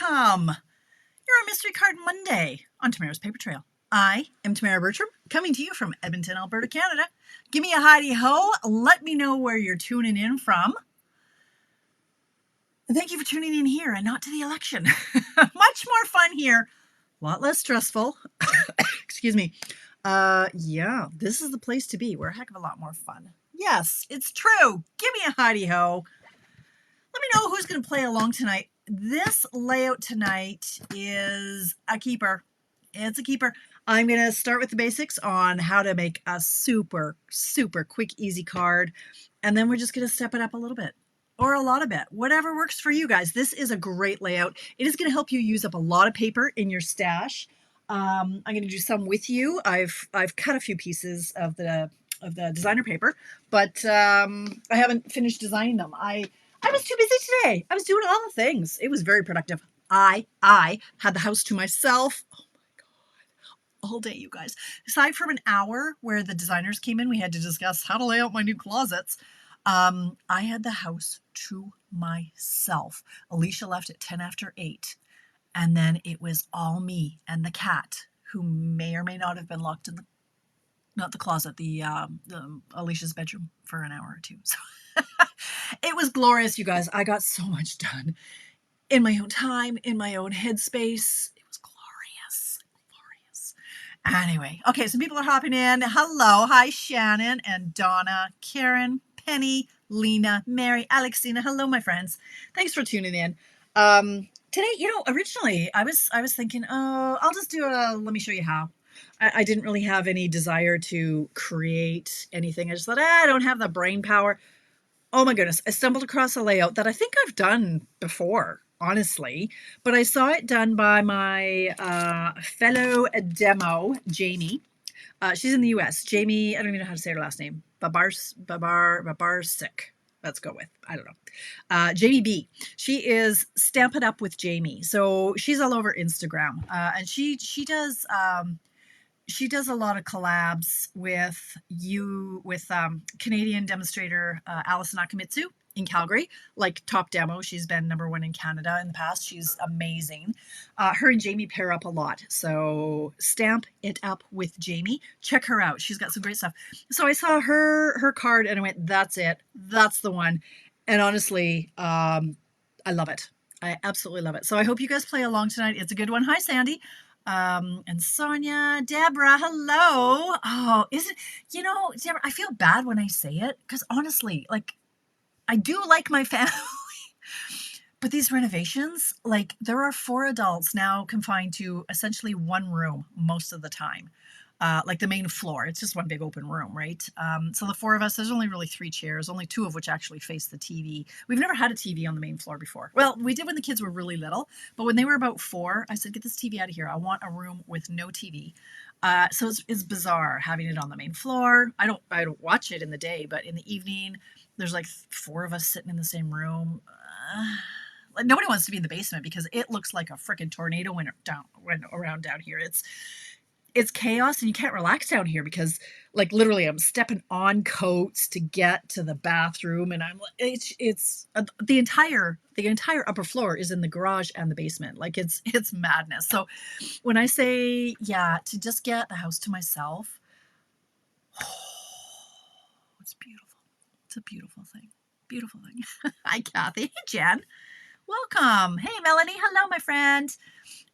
welcome. You're on Mystery Card Monday on Tamara's Paper Trail. I am Tamara Bertram, coming to you from Edmonton, Alberta, Canada. Give me a hidey-ho. Let me know where you're tuning in from. And thank you for tuning in here and not to the election. Much more fun here. A lot less stressful. Excuse me. Yeah, this is the place to be. We're a heck of a lot more fun. Yes, it's true. Give me a hidey-ho. Let me know who's going to play along tonight. This layout tonight is a keeper. It's a keeper. I'm going to start with the basics on how to make a super, super quick, easy card. And then we're just going to step it up a little bit or a lot of bit, whatever works for you guys. This is a great layout. It is going to help you use up a lot of paper in your stash. I'm going to do some with you. I've cut a few pieces of the designer paper, but I haven't finished designing them. I was too busy today. I was doing all the things. It was very productive. I had the house to myself. Oh my God. All day, you guys. Aside from an hour where the designers came in, we had to discuss how to lay out my new closets. I had the house to myself. Alicia left at 10 after 8. And then it was all me and the cat, who may or may not have been locked in not the closet, the Alicia's bedroom for an hour or two. So it was glorious, you guys. I got so much done in my own time, in my own headspace. It was glorious, glorious. Anyway, okay, some people are hopping in. Hello, hi, Shannon and Donna, Karen, Penny, Lena, Mary, Alexina. Hello, my friends. Thanks for tuning in. Today, originally I was thinking, oh, I'll just do let me show you how. I didn't really have any desire to create anything. I just thought, I don't have the brain power. Oh my goodness, I stumbled across a layout that I think I've done before, honestly, but I saw it done by my fellow demo, Jamie. She's in the US. Jamie, I don't even know how to say her last name. Babarsik. Let's go with, I don't know. Jamie B. She is Stamp It Up with Jamie. So she's all over Instagram. And she does a lot of collabs with Canadian demonstrator Alison Akamitsu in Calgary, like top demo. She's been #1 in Canada in the past. She's amazing. Her and Jamie pair up a lot. So Stamp It Up with Jamie. Check her out. She's got some great stuff. So I saw her card and I went, that's it. That's the one. And honestly, I love it. I absolutely love it. So I hope you guys play along tonight. It's a good one. Hi, Sandy. And Sonia, Deborah, hello. Oh, Deborah, I feel bad when I say it because honestly, I do like my family, but these renovations, there are 4 adults now confined to essentially one room most of the time. The main floor. It's just one big open room, right? So the 4 of us, there's only really 3 chairs, only 2 of which actually face the TV. We've never had a TV on the main floor before. Well, we did when the kids were really little, but when they were about 4, I said, get this TV out of here. I want a room with no TV. So it's bizarre having it on the main floor. I don't watch it in the day, but in the evening, there's 4 of us sitting in the same room. Nobody wants to be in the basement because it looks like a freaking tornado went around down here. It's chaos and you can't relax down here because literally I'm stepping on coats to get to the bathroom and it's the entire upper floor is in the garage and the basement. It's madness. So when I say, yeah, to just get the house to myself, it's beautiful. It's a beautiful thing. Beautiful thing. Hi, Kathy. Hey, Jen. Welcome. Hey, Melanie. Hello, my friend.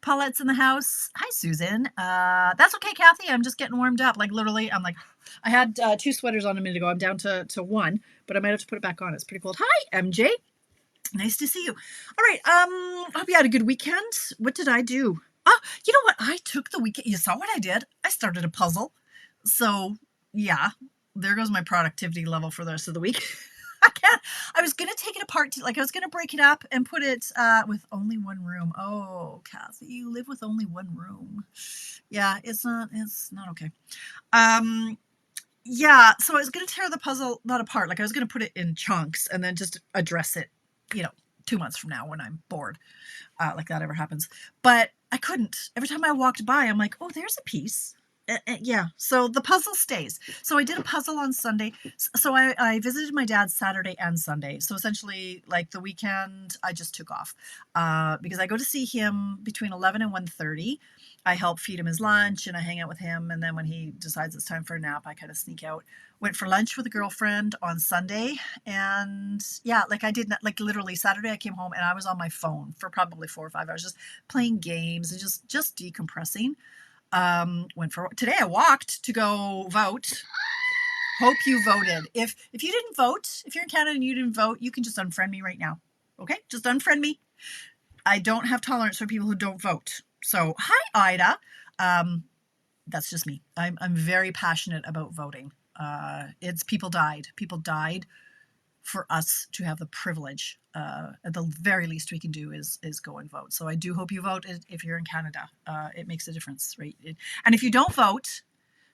Paulette's in the house. Hi, Susan. That's okay, Kathy. I'm just getting warmed up. Literally, I had 2 sweaters on a minute ago. I'm down to 1, but I might have to put it back on. It's pretty cold. Hi, MJ. Nice to see you. All right. Hope you had a good weekend. What did I do? Oh, you know what? I took the weekend. You saw what I did? I started a puzzle. So, yeah, there goes my productivity level for the rest of the week. I was going to take it apart. I was going to break it up and put it with only 1 room. Oh, Kathy, you live with only 1 room. Yeah, it's not okay. Yeah, so I was going to tear the puzzle not apart. I was going to put it in chunks and then just address it, 2 months from now when I'm bored, that ever happens. But I couldn't. Every time I walked by, I'm like, oh, there's a piece. Yeah, so the puzzle stays. So I did a puzzle on Sunday. So I visited my dad Saturday and Sunday. So essentially, like the weekend, I just took off because I go to see him between 11 and 1:30. I help feed him his lunch and I hang out with him. And then when he decides it's time for a nap, I kind of sneak out. Went for lunch with a girlfriend on Sunday. And yeah, like I did, like literally Saturday, I came home and I was on my phone for probably 4 or 5 hours, just playing games and just decompressing. Went for today. I walked to go vote. Hope you voted. If you didn't vote, if you're in Canada and you didn't vote, you can just unfriend me right now. Okay, just unfriend me. I don't have tolerance for people who don't vote. So hi, Ida. That's just me. I'm very passionate about voting. It's people died. People died for us to have the privilege. At the very least we can do is go and vote. So I do hope you vote if you're in Canada. It makes a difference, right? And if you don't vote,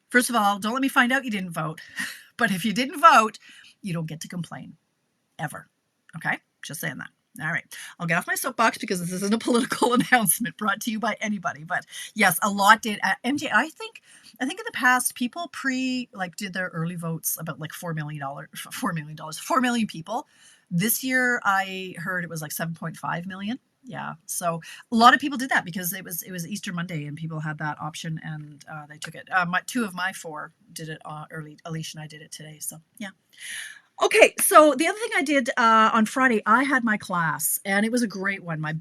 first of all, don't let me find out you didn't vote. But if you didn't vote, you don't get to complain ever. Okay? Just saying that. All right. I'll get off my soapbox because this isn't a political announcement brought to you by anybody. But yes, a lot did. MJ, I think in the past people did their early votes about like $4 million, $4 million, 4 million people. This year I heard it was like 7.5 million. Yeah. So a lot of people did that because it was Easter Monday and people had that option and they took it. Two of my four did it early. Alicia and I did it today. So yeah. Okay, so the other thing I did on Friday, I had my class, and it was a great one, my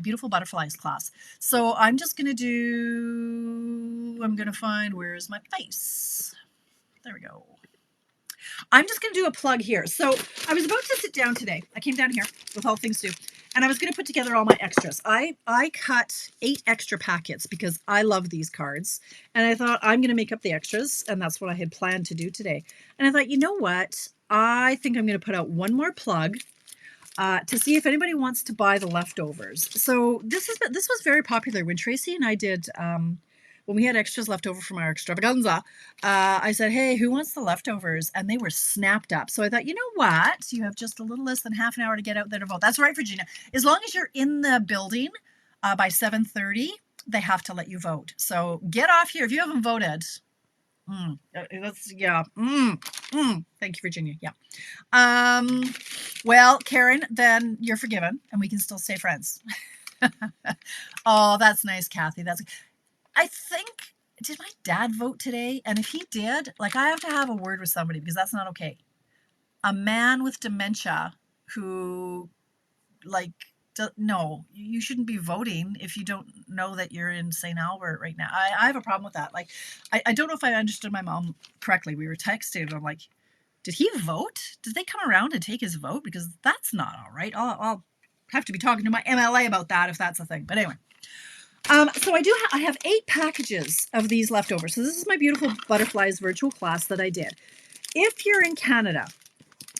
beautiful butterflies class. So I'm just going to find, where's my face? There we go. I'm just going to do a plug here. So I was about to sit down today. I came down here with all things to do, and I was going to put together all my extras. I cut 8 extra packets because I love these cards, and I thought I'm going to make up the extras, and that's what I had planned to do today. And I thought, you know what? I think I'm going to put out one more plug to see if anybody wants to buy the leftovers. So this was very popular when Tracy and I did when we had extras left over from our extravaganza. I said, hey, who wants the leftovers? And they were snapped up. So I thought, you know what? You have just a little less than half an hour to get out there to vote. That's right, Virginia. As long as you're in the building by 7:30, they have to let you vote. So get off here if you haven't voted. Thank you, Virginia. Yeah. Well, Karen, then you're forgiven and we can still stay friends. Oh, that's nice, Kathy. I think, did my dad vote today? And if he did, like I have to have a word with somebody because that's not okay. A man with dementia who no, you shouldn't be voting if you don't know that you're in St. Albert right now. I have a problem with that. Like, I don't know if I understood my mom correctly. We were texting and I'm like, did he vote? Did they come around and take his vote? Because that's not all right. I'll have to be talking to my MLA about that if that's a thing. But anyway. So I have 8 packages of these leftovers. So this is my beautiful butterflies virtual class that I did. If you're in Canada,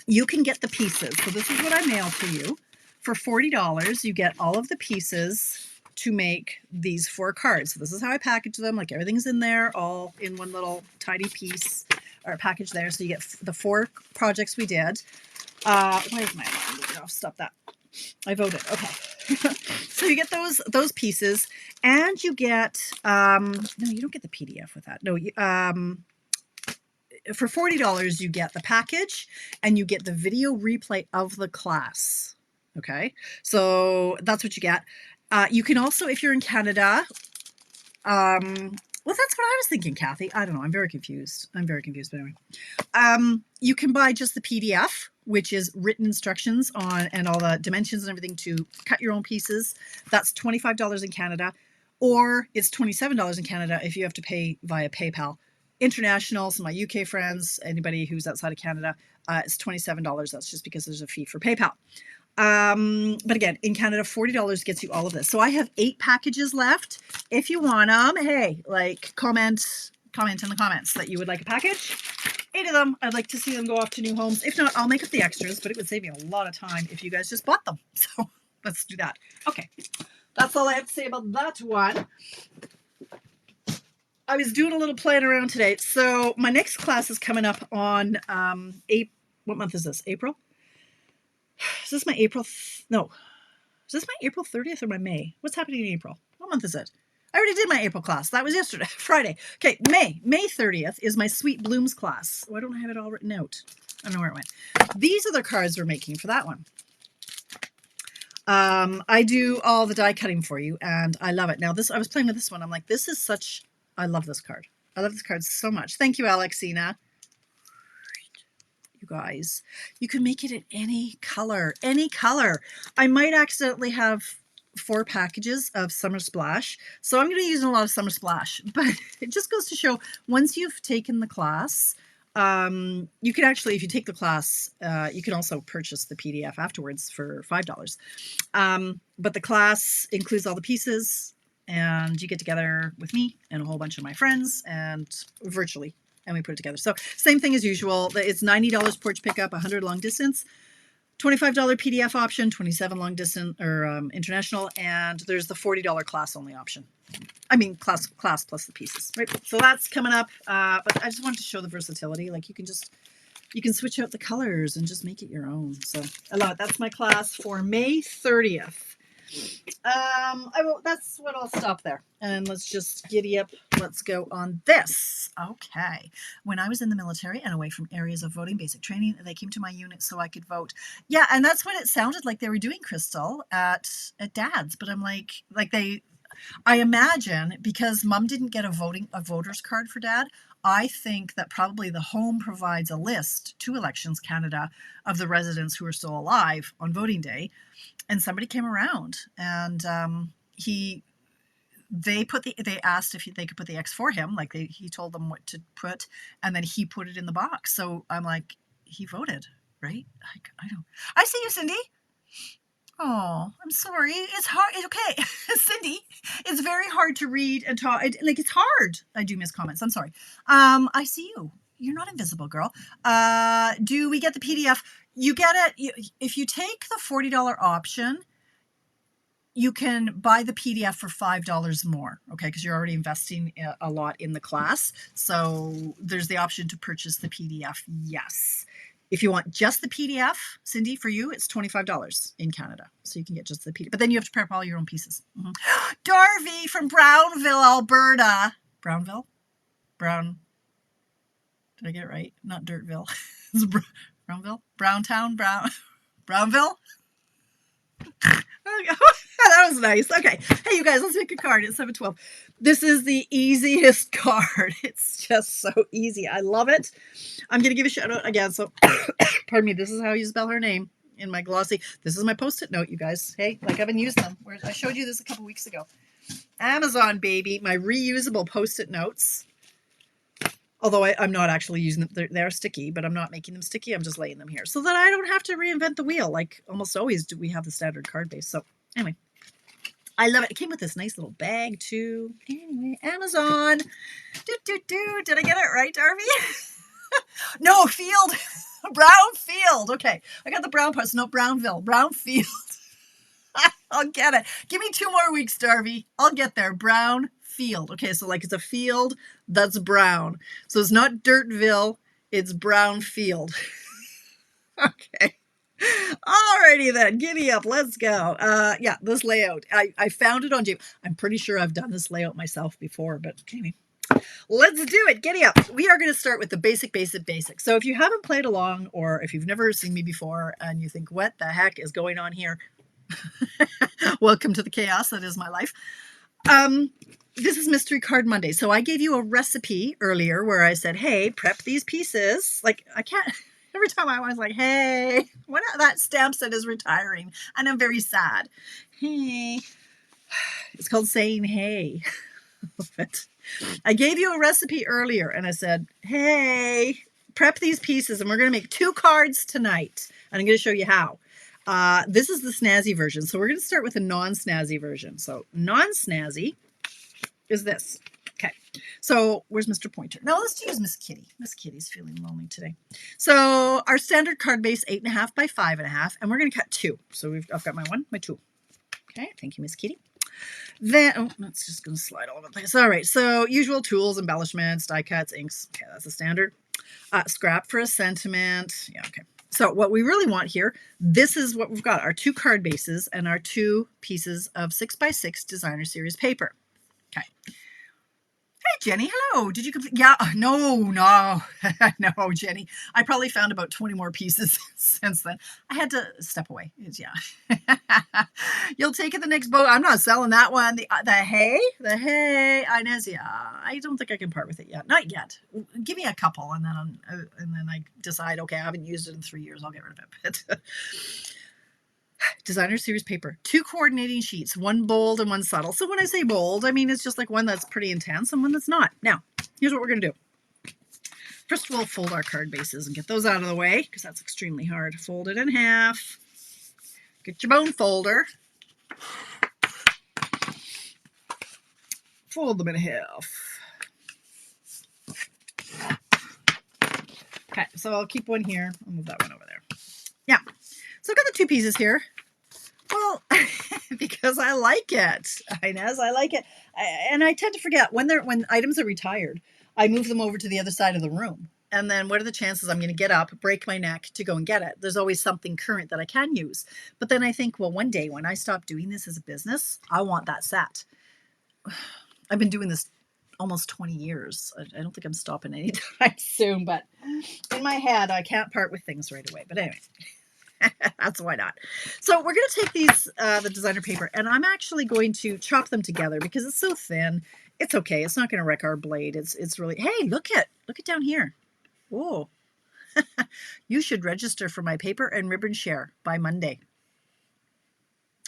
you can get the pieces. So this is what I mailed to you. For $40, you get all of the pieces to make these 4 cards. So this is how I package them. Like everything's in there, all in one little tidy piece or package there. So you get the 4 projects we did. Why is my alarm? I'll stop that. I voted. Okay. So you get those pieces, and you get no, you don't get the PDF with that. No, for $40 you get the package and you get the video replay of the class. Okay, so that's what you get. You can also, if you're in Canada, well, that's what I was thinking, Kathy. I don't know. I'm very confused. But anyway, you can buy just the PDF, which is written instructions on and all the dimensions and everything to cut your own pieces. That's $25 in Canada, or it's $27 in Canada if you have to pay via PayPal. International, so my UK friends, anybody who's outside of Canada, it's $27. That's just because there's a fee for PayPal. But again, in Canada, $40 gets you all of this. So I have 8 packages left. If you want them, hey, like comment in the comments that you would like a package. 8 of them. I'd like to see them go off to new homes. If not, I'll make up the extras, but it would save me a lot of time if you guys just bought them. So let's do that. Okay. That's all I have to say about that one. I was doing a little playing around today. So my next class is coming up on what month is this? April? Is this my April? No. Is this my April 30th or my May? What's happening in April? What month is it? I already did my April class. That was yesterday, Friday. Okay, May 30th is my Sweet Blooms class. Why don't I have it all written out? I don't know where it went. These are the cards we're making for that one. I do all the die cutting for you, and I love it. Now, I was playing with this one. I'm like, this is such, I love this card. I love this card so much. Thank you, Alexina. You guys, you can make it in any color, any color. I might accidentally have 4 packages of Summer Splash, so I'm going to be using a lot of Summer Splash, but it just goes to show once you've taken the class, you can actually, if you take the class, you can also purchase the PDF afterwards for $5. But the class includes all the pieces, and you get together with me and a whole bunch of my friends and virtually, and we put it together. So same thing as usual. It's $90 porch pickup, 100 long distance, $25 PDF option, 27 long distance or international, and there's the $40 class only option. I mean, class plus the pieces, right? So that's coming up. But I just wanted to show the versatility. Like you can switch out the colors and just make it your own. So I love it. That's my class for May 30th. That's what I'll stop there. And let's just giddy up. Let's go on this. Okay. When I was in the military and away from areas of voting, basic training, they came to my unit so I could vote. Yeah, and that's what it sounded like they were doing, Crystal, at Dad's. But I'm like I imagine because Mom didn't get a voter's card for Dad, I think that probably the home provides a list to Elections Canada of the residents who are still alive on voting day. And somebody came around and they asked if they could put the X for him. Like he told them what to put, and then he put it in the box. So I'm like, he voted, right? I see you, Cindy. Oh, I'm sorry. It's hard. It's okay. Cindy, it's very hard to read and talk. It's hard. I do miss comments. I'm sorry. I see you. You're not invisible, girl. Do we get the PDF? You get it. If you take the $40 option, you can buy the PDF for $5 more, okay? Because you're already investing a lot in the class. So there's the option to purchase the PDF, yes. If you want just the PDF, Cindy, for you, it's $25 in Canada. So you can get just the PDF. But then you have to prep all your own pieces. Mm-hmm. Darby from Brownville, Alberta. Brownville? Did I get it right? Not Dirtville. It's Brownville? Browntown? Brownville? That was nice. Okay. Hey, you guys, let's make a card. It's 712. This is the easiest card. It's just so easy. I love it. I'm going to give a shout out again. So, pardon me. This is how you spell her name in my glossy. This is my Post-it note, you guys. Hey, like I've been using them. I showed you this a couple weeks ago. Amazon, baby. My reusable Post-it notes. Although I'm not actually using them. They're sticky, but I'm not making them sticky. I'm just laying them here so that I don't have to reinvent the wheel. Like almost always do we have the standard card base. So anyway, I love it. It came with this nice little bag too. Anyway, Amazon. Did I get it right, Darby? No, field. Brown field. Okay. I got the brown parts. No, Brownville. Brown field. I'll get it. Give me 2 more weeks, Darby. I'll get there. Brown field. Okay, so like it's a field that's brown. So it's not Dirtville, it's brown field. Okay. Alrighty then, giddy up, let's go. Yeah, this layout. I found it on James. I'm pretty sure I've done this layout myself before, but anyway. Let's do it. Giddy up. We are going to start with the basic. So if you haven't played along, or if you've never seen me before and you think, what the heck is going on here? Welcome to the chaos that is my life. This is Mystery Card Monday. So I gave you a recipe earlier where I said, hey, prep these pieces. Like I can't, every time I was like, hey, when that stamp set is retiring and I'm very sad. Hey, it's called saying, hey. But I gave you a recipe earlier and I said, hey, prep these pieces and we're going to make 2 cards tonight. And I'm going to show you how. This is the snazzy version. So we're going to start with a non-snazzy version. So non-snazzy is this. Okay. So where's Mr. Pointer? Now let's use Miss Kitty. Miss Kitty's feeling lonely today. So our standard card base, 8.5 by 5.5, and we're going to cut 2. So I've got my 2. Okay. Thank you, Miss Kitty. Then, that's just going to slide all over the place. All right. So usual tools, embellishments, die cuts, inks. Okay. That's a standard. Scrap for a sentiment. Yeah. Okay. So what we really want here, this is what we've got, our 2 card bases and our 2 pieces of 6x6 designer series paper. Okay. Hey, Jenny. Hello. Did you complete? Yeah. No. No, Jenny. I probably found about 20 more pieces since then. I had to step away. Yeah. You'll take it the next boat. I'm not selling that one. The hay. Inez. Yeah. I don't think I can part with it yet. Not yet. Give me a couple, and then I decide. Okay, I haven't used it in 3 years. I'll get rid of it. But designer series paper, 2 coordinating sheets, one bold and one subtle. So when I say bold, I mean it's just like one that's pretty intense and one that's not. Now, here's what we're going to do. First, we'll fold our card bases and get those out of the way because that's extremely hard. Fold it in half. Get your bone folder. Fold them in half. Okay, so I'll keep one here. I'll move that one over there. Yeah, so I've got the 2 pieces here. Well, because I like it, Inez, I like it. And I tend to forget when items are retired, I move them over to the other side of the room. And then what are the chances I'm going to get up, break my neck to go and get it? There's always something current that I can use. But then I think, well, one day when I stop doing this as a business, I want that set. I've been doing this almost 20 years. I don't think I'm stopping anytime soon, but in my head, I can't part with things right away. But anyway. That's why not. So we're going to take these, the designer paper, and I'm actually going to chop them together because it's so thin. It's okay. It's not going to wreck our blade. It's really, hey, look it down here. Oh, you should register for my paper and ribbon share by Monday.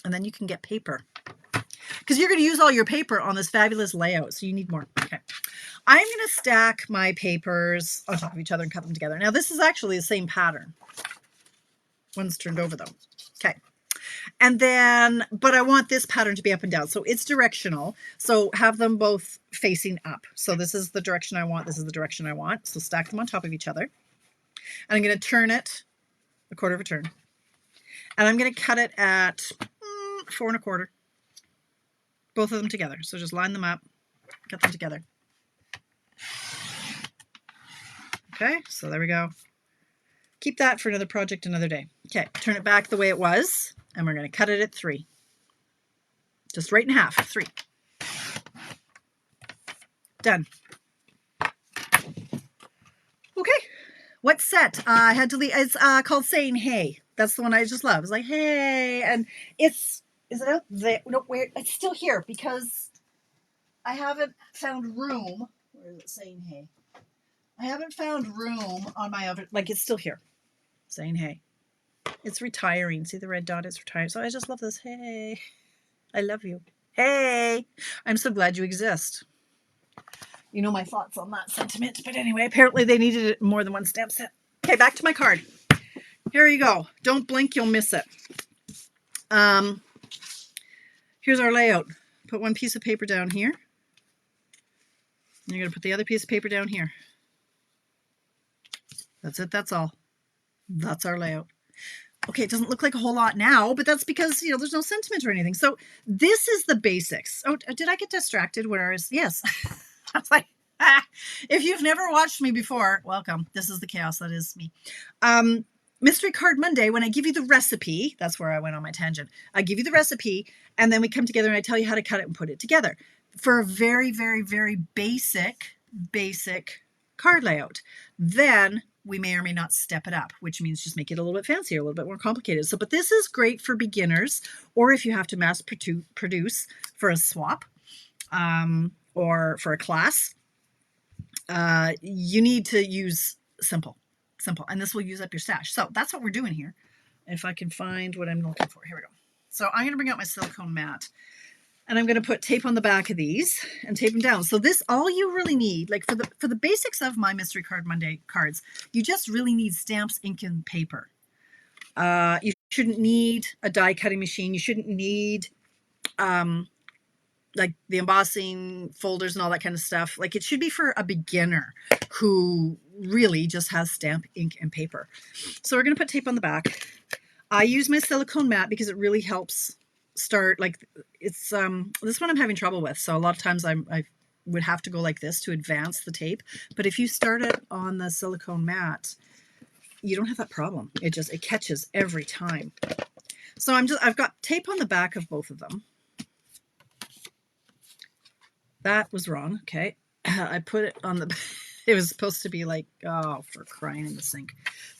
And then you can get paper because you're going to use all your paper on this fabulous layout. So you need more. Okay. I'm going to stack my papers on top of each other and cut them together. Now this is actually the same pattern. One's turned over though. Okay. And then, but I want this pattern to be up and down. So it's directional. So have them both facing up. So this is the direction I want. This is the direction I want. So stack them on top of each other. And I'm going to turn it a quarter of a turn. And I'm going to cut it at 4 1/4. Both of them together. So just line them up, cut them together. Okay. So there we go. Keep that for another project another day. Okay, turn it back the way it was, and we're going to cut it at 3. Just right in half, 3. Done. Okay, what set? I had to leave. It's called Saying Hey. That's the one I just love. It's like, hey, and is it out there? No, where? It's still here because I haven't found room. Where is it? Saying Hey. I haven't found room on my other, like it's still here. Saying hey. It's retiring. See the red dot? It's retiring. So I just love this. Hey, I love you. Hey, I'm so glad you exist. You know my thoughts on that sentiment. But anyway, apparently they needed it more than one stamp set. Okay, back to my card. Here you go. Don't blink, you'll miss it. Here's our layout. Put one piece of paper down here. And you're going to put the other piece of paper down here. That's it. That's all. That's our layout. Okay, it doesn't look like a whole lot now, but that's because, you know, there's no sentiment or anything. So this is the basics. Oh, did I get distracted? Yes. I was like, if you've never watched me before, welcome. This is the chaos that is me. Mystery Card Monday, when I give you the recipe, that's where I went on my tangent. I give you the recipe, and then we come together and I tell you how to cut it and put it together for a very, very, very basic card layout. Then we may or may not step it up, which means just make it a little bit fancier, a little bit more complicated. So, but this is great for beginners, or if you have to mass produce for a swap or for a class, you need to use simple, and this will use up your stash. So that's what we're doing here. If I can find what I'm looking for, here we go. So I'm going to bring out my silicone mat. And I'm going to put tape on the back of these and tape them down. So this, all you really need, like for the basics of my Mystery Card Monday cards, you just really need stamps, ink, and paper. You shouldn't need a die cutting machine. You shouldn't need like the embossing folders and all that kind of stuff. Like it should be for a beginner who really just has stamp, ink, and paper. So we're going to put tape on the back. I use my silicone mat because it really helps start, like it's this one I'm having trouble with, so a lot of times I would have to go like this to advance the tape, but if you start it on the silicone mat, you don't have that problem. It catches every time. So I've got tape on the back of both of them, that was wrong. Okay. I put it on the, it was supposed to be like, oh, for crying in the sink.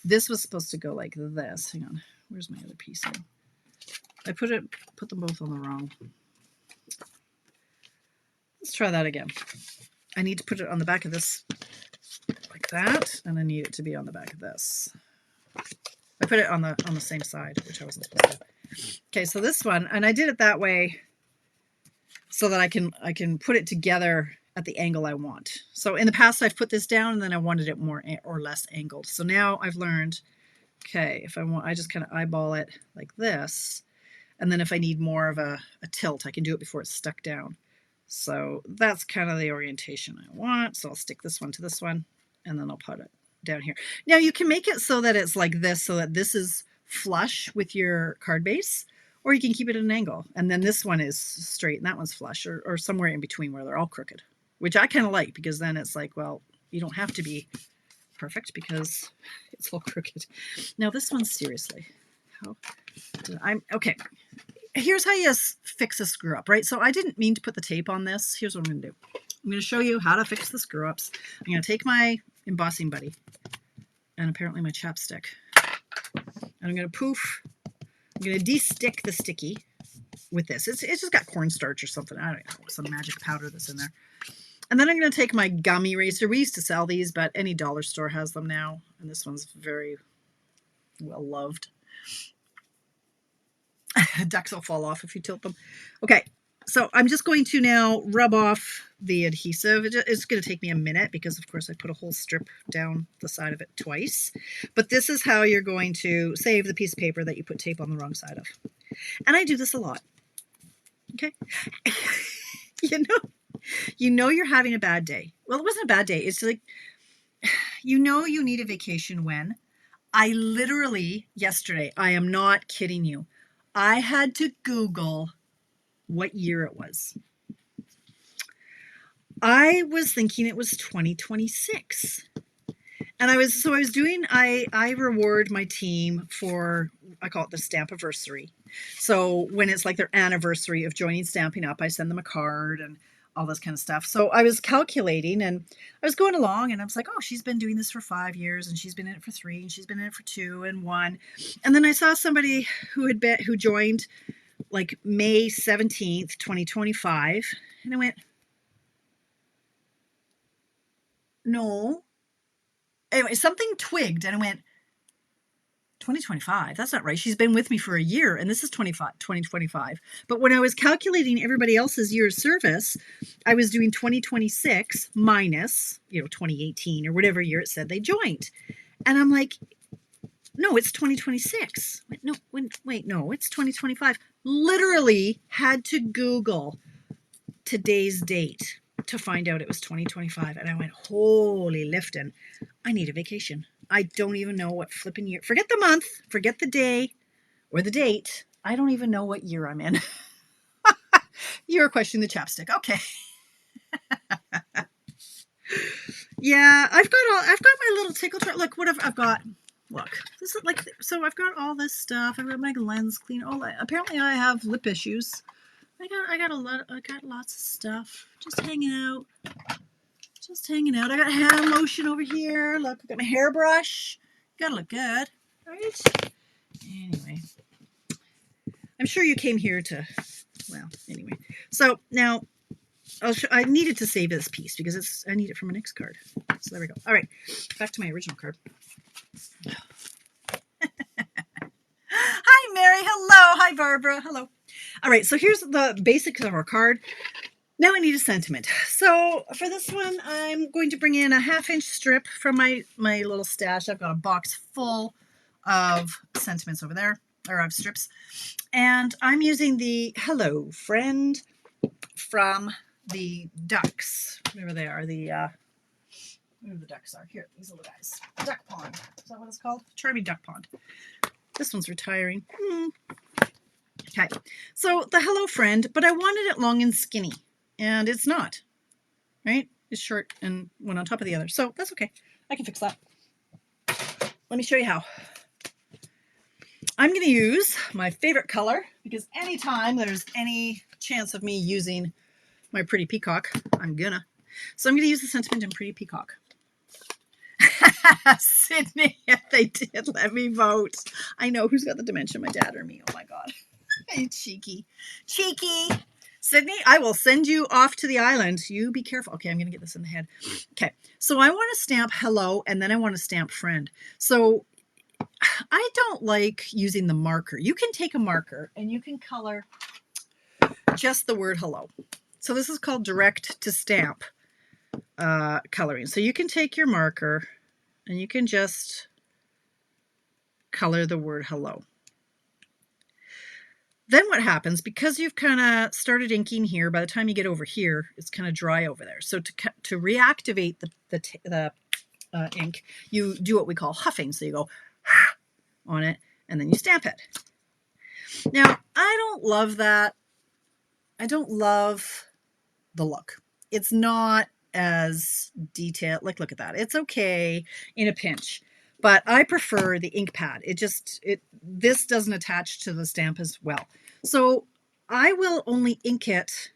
This was supposed to go like this. Hang on. Where's my other piece? I put them both on the wrong. Let's try that again. I need to put it on the back of this like that, and I need it to be on the back of this. I put it on the same side, which I wasn't supposed to. Okay, so this one, and I did it that way so that I can put it together at the angle I want. So in the past I've put this down and then I wanted it more or less angled. So now I've learned, okay, if I want, I just kind of eyeball it like this. And then if I need more of a tilt, I can do it before it's stuck down. So that's kind of the orientation I want. So I'll stick this one to this one, and then I'll put it down here. Now you can make it so that it's like this, so that this is flush with your card base, or you can keep it at an angle. And then this one is straight and that one's flush, or somewhere in between where they're all crooked, which I kind of like, because then it's like, well, you don't have to be perfect because it's all crooked. Now this one, seriously, how did okay. Here's how you fix a screw up, right? So I didn't mean to put the tape on this. Here's what I'm going to do. I'm going to show you how to fix the screw ups. I'm going to take my embossing buddy and apparently my chapstick. And I'm going to poof. I'm going to de-stick the sticky with this. It's just got cornstarch or something. I don't know, some magic powder that's in there. And then I'm going to take my gum eraser. We used to sell these, but any dollar store has them now. And this one's very well loved. Ducks will fall off if you tilt them. Okay, so I'm just going to now rub off the adhesive. It's going to take me a minute because, of course, I put a whole strip down the side of it twice. But this is how you're going to save the piece of paper that you put tape on the wrong side of. And I do this a lot. Okay? You know you're having a bad day. Well, it wasn't a bad day. It's like, you know you need a vacation when? I literally, yesterday, I am not kidding you, I had to Google what year it was. I was thinking it was 2026. And I was doing, I reward my team for, I call it the Stampiversary. So when it's like their anniversary of joining Stampin' Up, I send them a card and all this kind of stuff. So I was calculating and I was going along and I was like, oh, she's been doing this for 5 years and she's been in it for 3 and she's been in it for 2 and 1. And then I saw somebody who joined like May 17th, 2025. And I went, no. Anyway, something twigged and I went, 2025, that's not right. She's been with me for a year and this is 2025. But when I was calculating everybody else's year of service, I was doing 2026 minus, 2018 or whatever year it said they joined. And I'm like, no, it's 2026. No, it's 2025. Literally had to Google today's date to find out it was 2025. And I went, holy lifting, I need a vacation. I don't even know what flipping year. Forget the month, forget the day or the date. I don't even know what year I'm in. You're questioning the chapstick. Okay. Yeah, I've got my little tickle tray. Look, what I've got. Look, this is like, so I've got all this stuff. I've got my lens cleaner. Oh, apparently I have lip issues. I got lots of stuff just hanging out. I got hand lotion over here. Look, I got my hairbrush. Gotta look good, right? Anyway, I'm sure you came here to, well, anyway. So now I needed to save this piece because I need it for my next card. So there we go. All right, back to my original card. Hi, Mary. Hello. Hi, Barbara. Hello. All right, so here's the basics of our card. Now I need a sentiment. So for this one, I'm going to bring in a 1/2-inch strip from my little stash. I've got a box full of sentiments over there, or of strips. And I'm using the Hello Friend from the ducks, whatever they are, whatever the ducks are. Here, these little guys. Duck Pond. Is that what it's called? Charming Duck Pond. This one's retiring. Okay, so the Hello Friend, but I wanted it long and skinny. And it's not, right? It's short and one on top of the other. So that's okay. I can fix that. Let me show you how. I'm going to use my favorite color because anytime there's any chance of me using my Pretty Peacock. So I'm gonna use the sentiment in Pretty Peacock. Sydney, they did let me vote. I know who's got the dimension, my dad or me. Oh my God. Hey, cheeky. Sydney, I will send you off to the island. You be careful. Okay, I'm going to get this in the head. Okay, so I want to stamp hello, and then I want to stamp friend. So I don't like using the marker. You can take a marker and you can color just the word hello. So this is called direct to stamp coloring. So you can take your marker and you can just color the word hello. Then what happens, because you've kind of started inking here, by the time you get over here, it's kind of dry over there. So to reactivate the ink, you do what we call huffing. So you go on it and then you stamp it. Now, I don't love that. I don't love the look. It's not as detailed. Like, look at that. It's okay in a pinch, but I prefer the ink pad. This doesn't attach to the stamp as well. So I will only ink it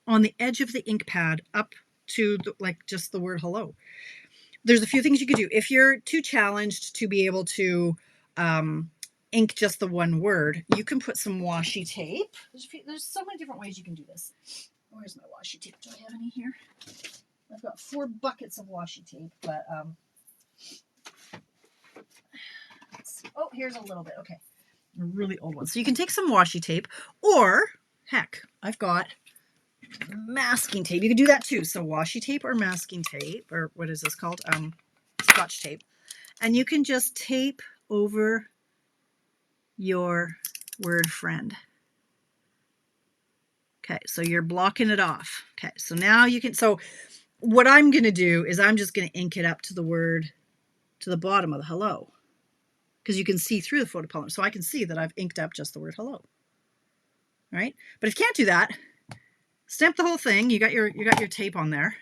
on the edge of the ink pad up to just the word hello. There's a few things you could do. If you're too challenged to be able to ink just the one word, you can put some washi tape. There's so many different ways you can do this. Where's my washi tape? Do I have any here? I've got 4 buckets of washi tape, but oh, here's a little bit. Okay, a really old one. So you can take some washi tape, or heck, I've got masking tape. You can do that too. So washi tape or masking tape, or what is this called? Scotch tape. And you can just tape over your word friend. Okay, so you're blocking it off. Okay, so now you can, so what I'm going to do is I'm just going to ink it up to the word, to the bottom of the hello, because you can see through the photopolymer. So I can see that I've inked up just the word hello. All right, but if you can't do that, stamp the whole thing. You got your tape on there.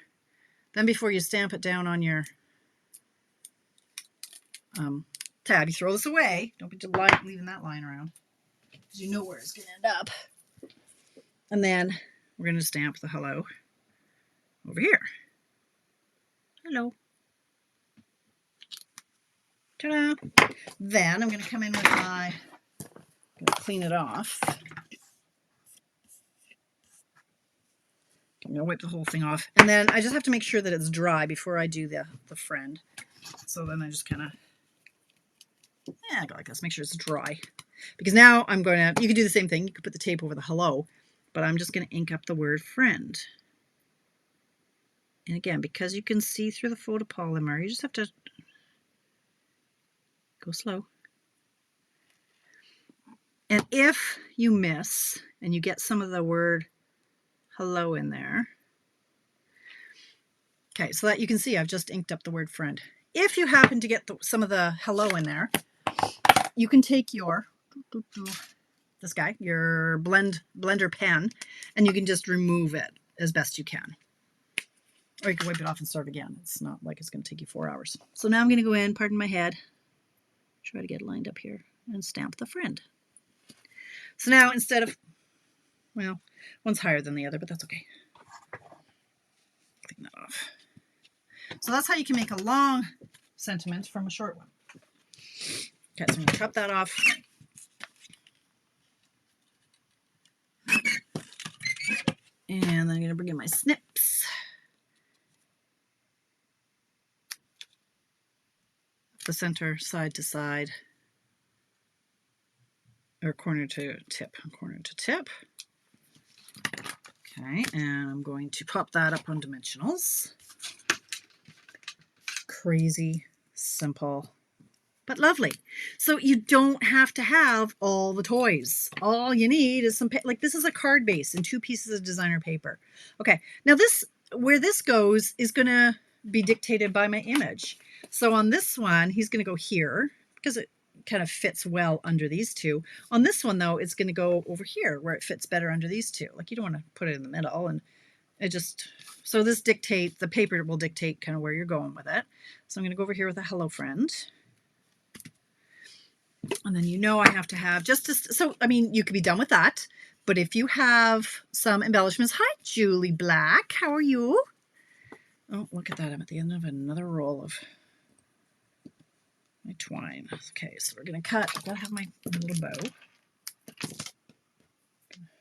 Then before you stamp it down on your tab, you throw this away. Don't be leaving that lying around, because you know where it's going to end up. And then we're going to stamp the hello over here. Hello. Ta-da. Then I'm going to come in with my, I'm going to clean it off. I'm going to wipe the whole thing off. And then I just have to make sure that it's dry before I do the friend. So then I just kind of, go like this, make sure it's dry. Because now I'm going to, you could do the same thing. You could put the tape over the hello, but I'm just going to ink up the word friend. And again, because you can see through the photopolymer, you just have to go slow. And if you miss and you get some of the word hello in there, okay, so that you can see I've just inked up the word friend. If you happen to get some of the hello in there, you can take your, this guy, your blender pen, and you can just remove it as best you can. Or you can wipe it off and start again. It's not like it's going to take you 4 hours. So now I'm going to go in, pardon my head, try to get lined up here, and stamp the friend. So now instead of, well, one's higher than the other, but that's okay. Clean that off. So that's how you can make a long sentiment from a short one. Okay, so I'm going to cut that off. And then I'm going to bring in my snips. The center, side to side, or corner to tip, Okay, and I'm going to pop that up on dimensionals. Crazy, simple, but lovely. So you don't have to have all the toys. All you need is some, like this is a card base and 2 pieces of designer paper. Okay, now where this goes is going to be dictated by my image. So on this one, he's going to go here because it kind of fits well under these 2. On this one, though, it's going to go over here where it fits better under these 2. Like you don't want to put it in the middle, and it just, so this dictates, the paper will dictate kind of where you're going with it. So I'm going to go over here with a hello friend. And then I have to have so I mean, you could be done with that, But if you have some embellishments, hi, Julie Black, how are you? Oh, look at that. I'm at the end of another roll of my twine. Okay, so we're going to cut. I've got to have my little bow.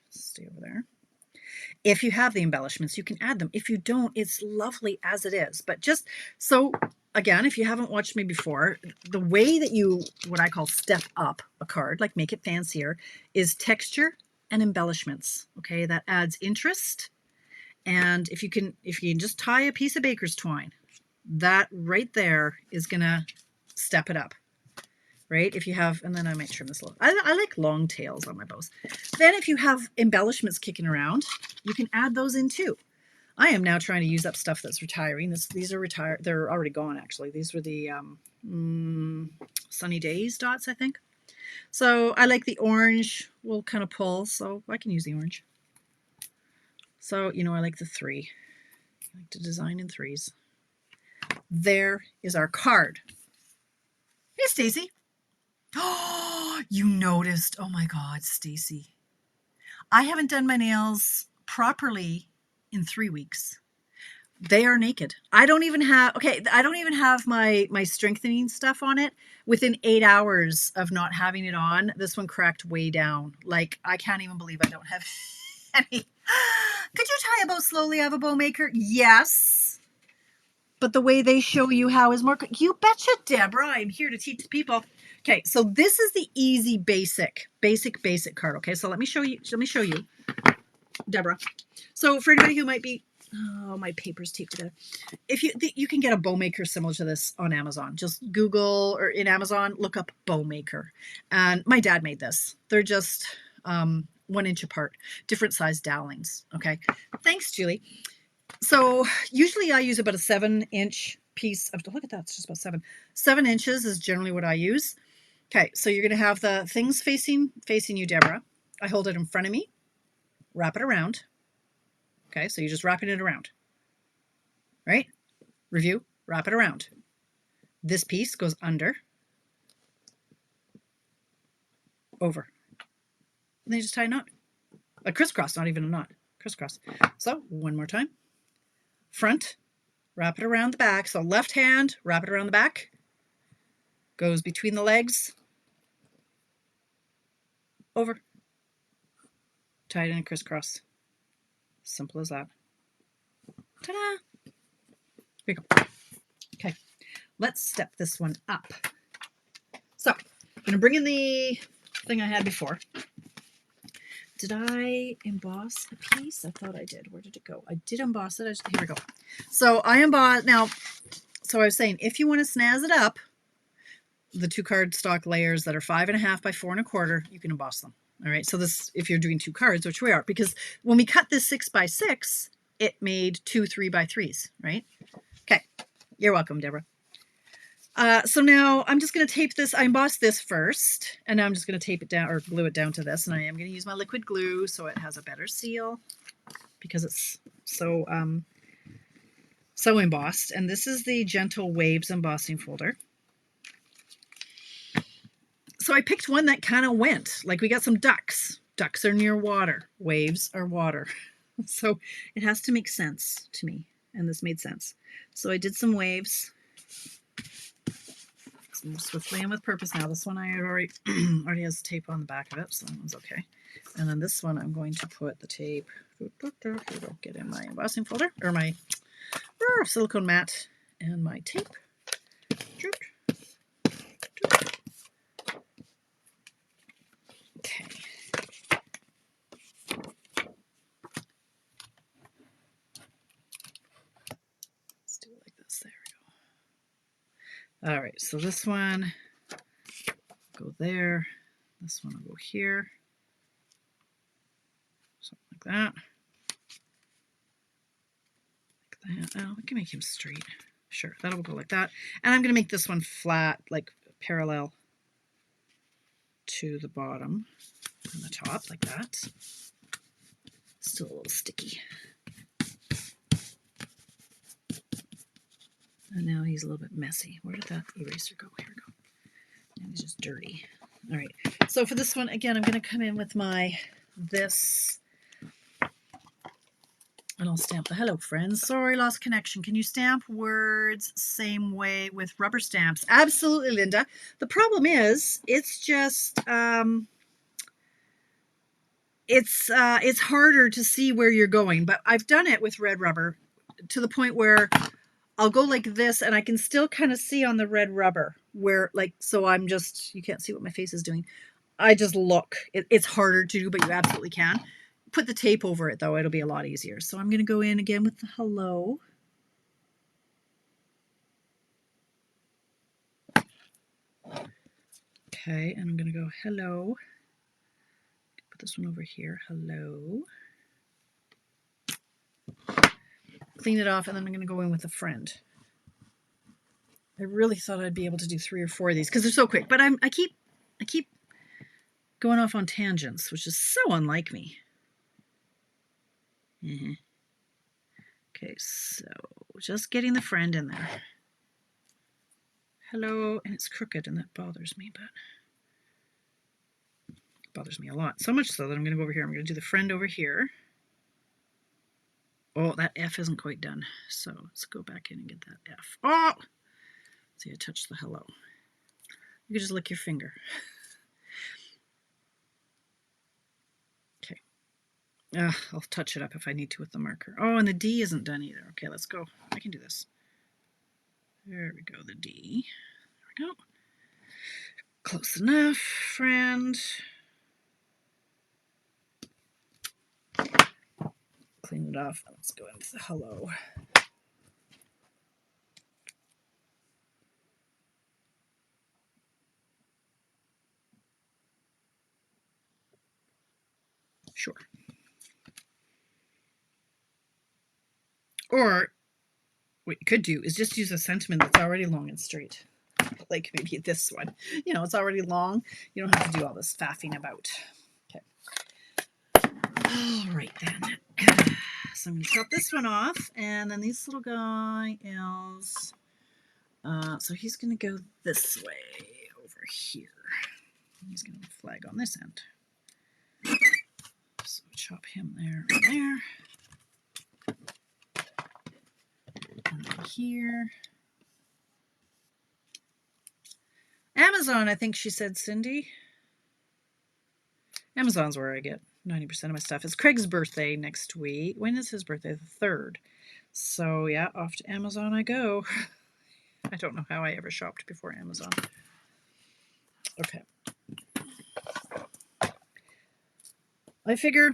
Stay over there. If you have the embellishments, you can add them. If you don't, it's lovely as it is. But just so, again, if you haven't watched me before, the way that you, what I call step up a card, like make it fancier, is texture and embellishments. Okay, that adds interest. And if you can just tie a piece of baker's twine, that right there is gonna step it up. Right? If you have, and then I might trim this a little. I like long tails on my bows. Then if you have embellishments kicking around, you can add those in too. I am now trying to use up stuff that's retiring. These are retired. They're already gone, actually. These were the Sunny Days dots, I think. So I like the orange. Will kind of pull, so I can use the orange. So, you know, I like the 3. I like to design in 3s. There is our card. Hey, Stacy. Oh, you noticed. Oh my God, Stacy. I haven't done my nails properly in 3 weeks. They are naked. I don't even have, okay, I don't even have my strengthening stuff on it. Within 8 hours of not having it on, this one cracked way down. Like, I can't even believe I don't have any. Could you tie a bow slowly? I have a bow maker. Yes. But the way they show you how is more, you betcha, Deborah. I'm here to teach people. Okay, so this is the easy basic card. Okay, so let me show you, Deborah. So for anybody who might be, oh, my paper's taped together. If you can get a bow maker similar to this on Amazon. Just Google, or in Amazon, look up bow maker. And my dad made this. They're just 1 inch apart, different size dowlings. Okay, thanks, Julie. So usually I use about a 7-inch piece of, look at that, it's just about 7 inches is generally what I use. Okay, so you're going to have the things facing you, Deborah. I hold it in front of me, wrap it around. Okay, so you're just wrapping it around, right? Review, wrap it around. This piece goes under, over. And then you just tie a knot. A crisscross, not even a knot. Crisscross. So one more time. Front, wrap it around the back. So left hand, wrap it around the back. Goes between the legs. Over. Tie it in a crisscross. Simple as that. Ta-da! Here we go. Okay, let's step this one up. So I'm going to bring in the thing I had before. Did I emboss a piece? I thought I did. Where did it go? I did emboss it. Here we go. So I emboss now. So I was saying, if you want to snazz it up, the 2 cardstock layers that are 5.5 by 4 1/4, you can emboss them. All right. So this, if you're doing 2 cards, which we are, because when we cut this 6 by 6, it made 2 3 by 3s, right? Okay. You're welcome, Deborah. So now I'm just going to tape this. I embossed this first, and now I'm just going to tape it down or glue it down to this. And I am going to use my liquid glue so it has a better seal because it's so embossed. And this is the Gentle Waves embossing folder. So I picked one that kind of went. Like, we got some ducks. Ducks are near water. Waves are water. So it has to make sense to me. And this made sense. So I did some waves. Move swiftly and with purpose. Now this one I already has tape on the back of it, so that one's okay. And then this one I'm going to put the tape, get in my embossing folder, or my silicone mat and my tape. Okay. Let's do it like this. There we go. All right, so this one go there. This one will go here. Something like that. Like that. Oh, I can make him straight. Sure, that'll go like that. And I'm going to make this one flat, like parallel to the bottom and the top, like that. Still a little sticky. And now he's a little bit messy. Where did that eraser go? Here we go. And he's just dirty. All right. So for this one, again, I'm going to come in with my this, and I'll stamp the hello friends. Sorry, lost connection. Can you stamp words same way with rubber stamps? Absolutely, Linda. The problem is it's just it's harder to see where you're going, but I've done it with red rubber to the point where I'll go like this and I can still kind of see on the red rubber where, like, so I'm just, you can't see what my face is doing. I just look. It's harder to do, but you absolutely can. Put the tape over it though, it'll be a lot easier. So I'm going to go in again with the hello. Okay, and I'm going to go hello. Put this one over here, hello. Clean it off, and then I'm going to go in with a friend. I really thought I'd be able to do 3 or 4 of these because they're so quick, but I keep going off on tangents, which is so unlike me. Okay, so just getting the friend in there. Hello, and it's crooked, and that bothers me, but it bothers me a lot. So much so that I'm going to go over here. I'm going to do the friend over here. Oh, that F isn't quite done. So let's go back in and get that F. Oh! See, I touched the hello. You can just lick your finger. Okay. I'll touch it up if I need to with the marker. Oh, and the D isn't done either. Okay, let's go. I can do this. There we go, the D. There we go. Close enough, friend. Clean it off. Let's go into the hello. Sure. Or what you could do is just use a sentiment that's already long and straight. Like maybe this one. You know, it's already long. You don't have to do all this faffing about. Okay. All right then. So I'm going to chop this one off, and then this little guy is, so he's going to go this way over here. He's going to flag on this end. So chop him there and there. And here. Amazon, I think she said, Cindy. Amazon's where I get 90% of my stuff. It's Craig's birthday next week. When is his birthday? The 3rd. So yeah, off to Amazon I go. I don't know how I ever shopped before Amazon. Okay. I figure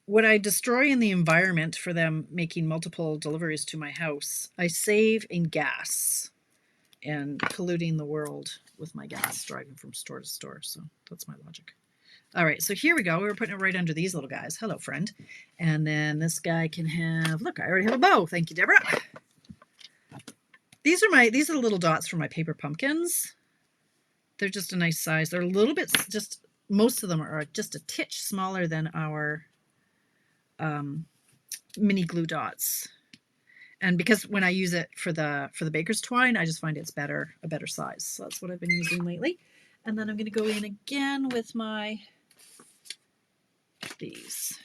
what I destroy in the environment for them making multiple deliveries to my house, I save in gas and polluting the world with my gas driving from store to store. So that's my logic. All right, so here we go. We're putting it right under these little guys. Hello, friend. And then this guy can have, look, I already have a bow. Thank you, Deborah. These are the little dots for my paper pumpkins. They're just a nice size. They're a little bit, just, most of them are just a titch smaller than our mini glue dots. And because when I use it for the baker's twine, I just find it's a better size. So that's what I've been using lately. And then I'm going to go in again with these.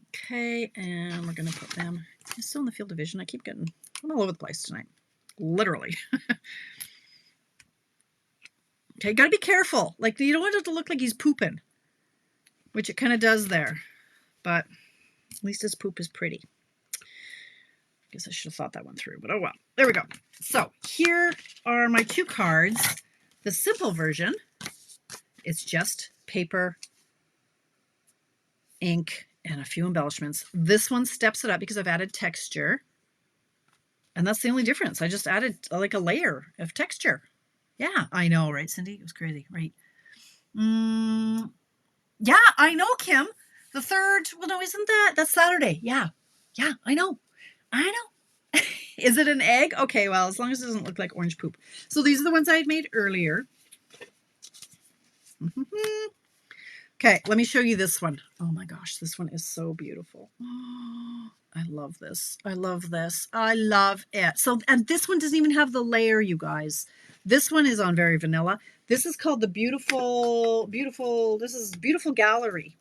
Okay, and we're going to put them, I'm still in the field of vision. I'm all over the place tonight, literally. Okay, got to be careful. Like, you don't want it to look like he's pooping, which it kind of does there, but at least his poop is pretty. I guess I should have thought that one through, but oh well. There we go. So here are my 2 cards. The simple version, it's just paper, ink, and a few embellishments. This one steps it up because I've added texture. And that's the only difference. I just added like a layer of texture. Yeah, I know, right, Cindy? It was crazy, right? Yeah, I know, Kim. The 3rd, well, no, isn't that? That's Saturday. Yeah, I know. Is it an egg? Okay, well, as long as it doesn't look like orange poop. So these are the ones I had made earlier. Okay, let me show you this one. Oh my gosh, this one is so beautiful. Oh, I love this. I love this. I love it. So, and this one doesn't even have the layer, you guys. This one is on Very Vanilla. This is called the this is Beautiful Gallery.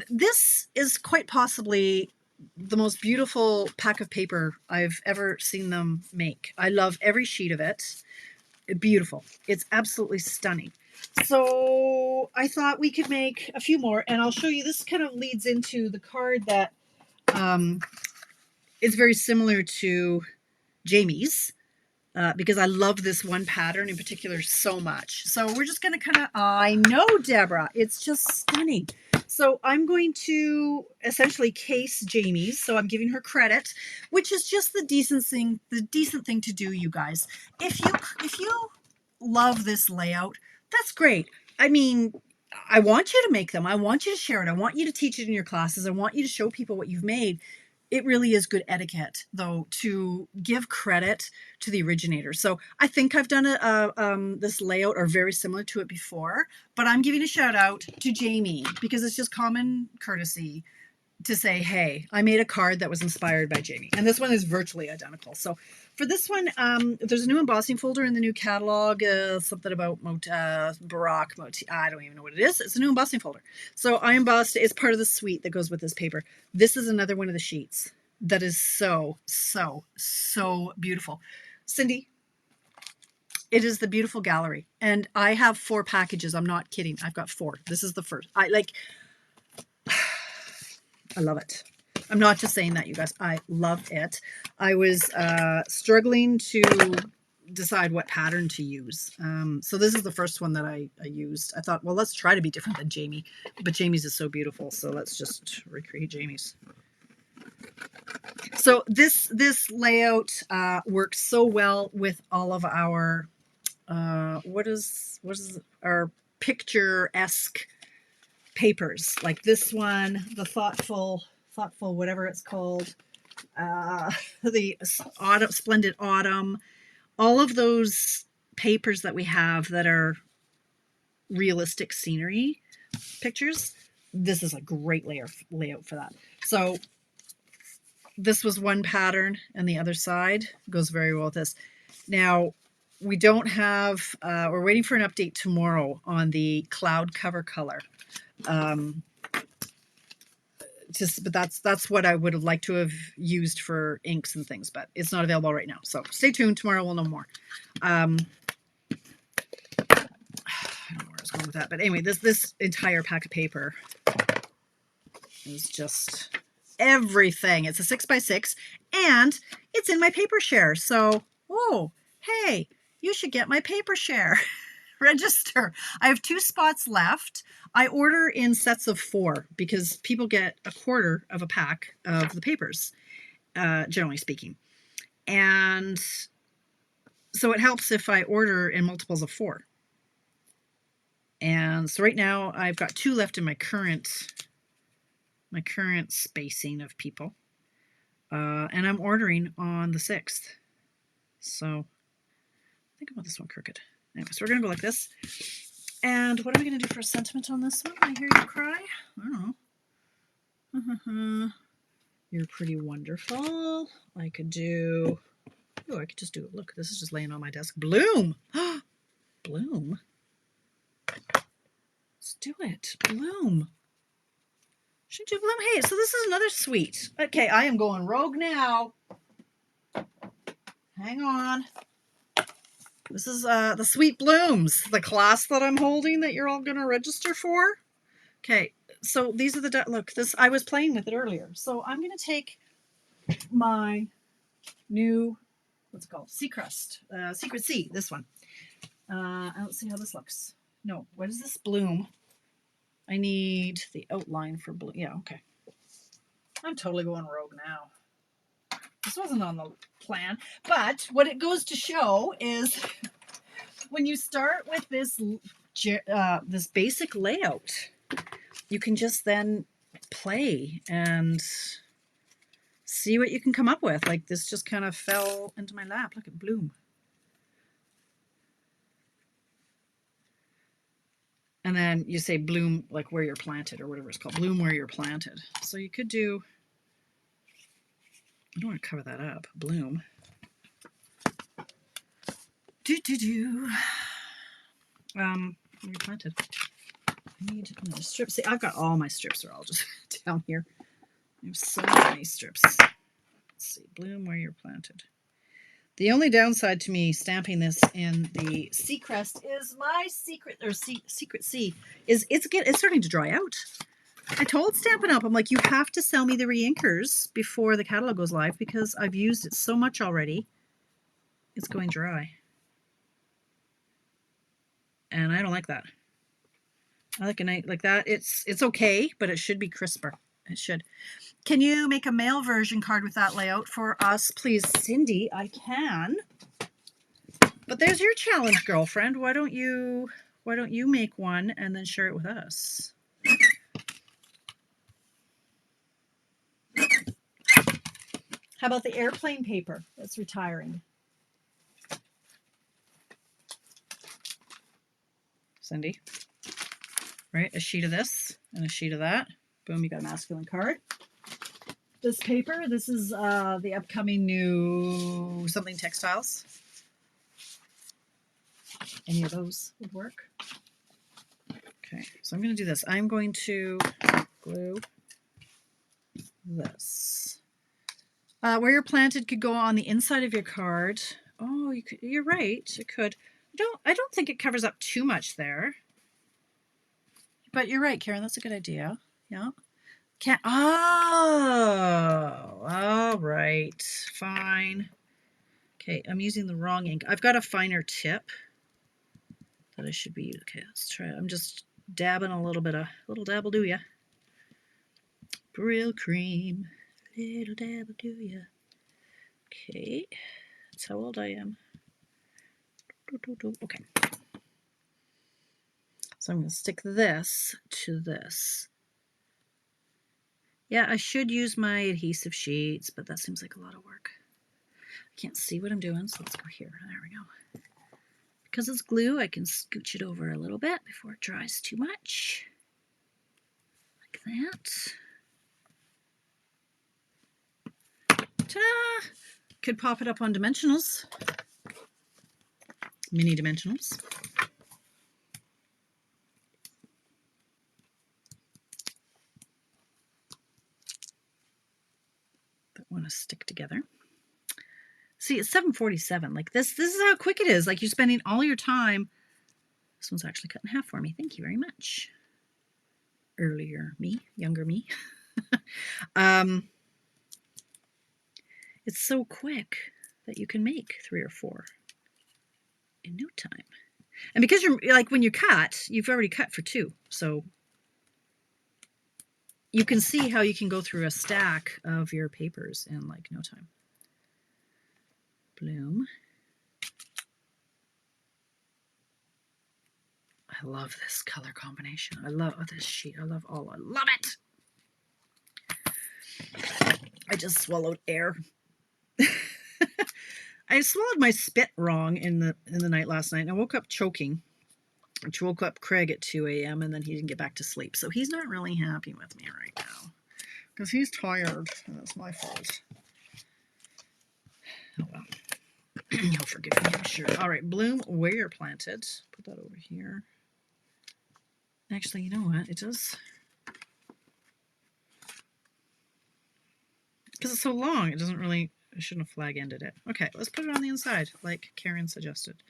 This is quite possibly the most beautiful pack of paper I've ever seen them make. I love every sheet of it. Beautiful. It's absolutely stunning. So I thought we could make a few more, and I'll show you. This kind of leads into the card that is very similar to Jamie's. Because I love this one pattern in particular so much. So we're just going to kind of, I know, Deborah, it's just stunning. So I'm going to essentially case Jamie's. So I'm giving her credit, which is just the decent thing to do, you guys. If you love this layout, that's great. I mean, I want you to make them. I want you to share it. I want you to teach it in your classes. I want you to show people what you've made. It really is good etiquette, though, to give credit to the originator. So I think I've done this layout or very similar to it before, but I'm giving a shout out to Jamie because it's just common courtesy to say, hey, I made a card that was inspired by Jamie. And this one is virtually identical. So for this one, there's a new embossing folder in the new catalog, something about Baroque, I don't even know what it is. It's a new embossing folder. So I embossed, it's part of the suite that goes with this paper. This is another one of the sheets that is so, so, so beautiful. Cindy, it is the Beautiful Gallery. And I have 4 packages. I'm not kidding. I've got 4. This is the first. I love it. I'm not just saying that, you guys. I love it. I was struggling to decide what pattern to use. So this is the first one that I used. I thought, well, let's try to be different than Jamie. But Jamie's is so beautiful, so let's just recreate Jamie's. So this layout works so well with all of our, what is our picture-esque papers, like this one, the thoughtful whatever it's called, the Splendid Autumn, all of those papers that we have that are realistic scenery pictures. This is a great layout for that. So this was one pattern, and the other side goes very well with this. Now we don't have, we're waiting for an update tomorrow on the cloud cover color. But that's what I would have liked to have used for inks and things, but it's not available right now. So stay tuned. Tomorrow we'll know more. I don't know where I was going with that, but anyway, this entire pack of paper is just everything. It's a 6x6, and it's in my paper share. So, oh, hey, you should get my paper share. Register. I have 2 spots left. I order in sets of 4 because people get a quarter of a pack of the papers, generally speaking. And so it helps if I order in multiples of 4. And so right now I've got 2 left in my current spacing of people. And I'm ordering on the 6th. So think about this one crooked. Anyway, so we're going to go like this. And what are we going to do for a sentiment on this one? I hear you cry. I don't know. You're pretty wonderful. I could do... Oh, I could just do... Look, this is just laying on my desk. Bloom! Bloom? Let's do it. Bloom. Should do Bloom. Hey, so this is another suite. Okay, I am going rogue now. Hang on. This is the Sweet Blooms, the class that I'm holding that you're all going to register for. Okay, so these are the, look, this, I was playing with it earlier. So I'm going to take my new, what's it called? Seacrest, Secret Sea, this one. And let's see how this looks. No, what is this? Bloom. I need the outline for Bloom. Yeah, okay. I'm totally going rogue now. This wasn't on the plan, but what it goes to show is when you start with this this basic layout, you can just then play and see what you can come up with. Like this just kind of fell into my lap. Look at Bloom. And then you say bloom like where you're planted or whatever it's called. Bloom where you're planted. So you could do, I don't want to cover that up. Bloom. Where you planted? I need another strip. See, I've got all my strips are all just down here. There's so many strips. Let's see, bloom where you're planted. The only downside to me stamping this in the C crest is my secret C is it's starting to dry out. I told Stampin' Up, I'm like, you have to sell me the reinkers before the catalog goes live because I've used it so much already. It's going dry. And I don't like that. I like a night like that. It's okay, but it should be crisper. It should. Can you make a mail version card with that layout for us, please, Cindy? I can. But there's your challenge, girlfriend. Why don't you make one and then share it with us? How about the airplane paper that's retiring? Cindy. Right, a sheet of this and a sheet of that. Boom, you got a masculine card. This paper, this is the upcoming new something textiles. Any of those would work. Okay, so I'm going to do this. I'm going to glue this. Where you're planted could go on the inside of your card. Oh, you're right. It could. I don't think it covers up too much there. But you're right, Karen. That's a good idea. Yeah. All right. Fine. Okay, I'm using the wrong ink. I've got a finer tip that I should be using. Okay, let's try it. I'm just dabbing a little dabble do ya. Brill cream. Little dabble do ya. Okay. That's how old I am. Okay. So I'm going to stick this to this. Yeah, I should use my adhesive sheets, but that seems like a lot of work. I can't see what I'm doing, so let's go here. There we go. Because it's glue, I can scooch it over a little bit before it dries too much. Like that. Ta-da! Could pop it up on dimensionals. Mini dimensionals. That want to stick together. See, it's 7:47. Like this is how quick it is. Like you're spending all your time. This one's actually cut in half for me. Thank you very much. Earlier me, younger me. It's so quick that you can make 3 or 4 in no time. And because you're like when you cut, you've already cut for 2. So you can see how you can go through a stack of your papers in like no time. Bloom. I love this color combination. I love this sheet. I love it. I just swallowed air. I swallowed my spit wrong in the night last night, and I woke up choking. Which woke up Craig at 2 a.m. and then he didn't get back to sleep. So he's not really happy with me right now because he's tired, and that's my fault. Oh well. He'll forgive me, I'm sure. All right, bloom where you're planted. Put that over here. Actually, you know what? It does. Because it's so long, it doesn't really, I shouldn't have flag ended it. Okay, let's put it on the inside, like Karen suggested.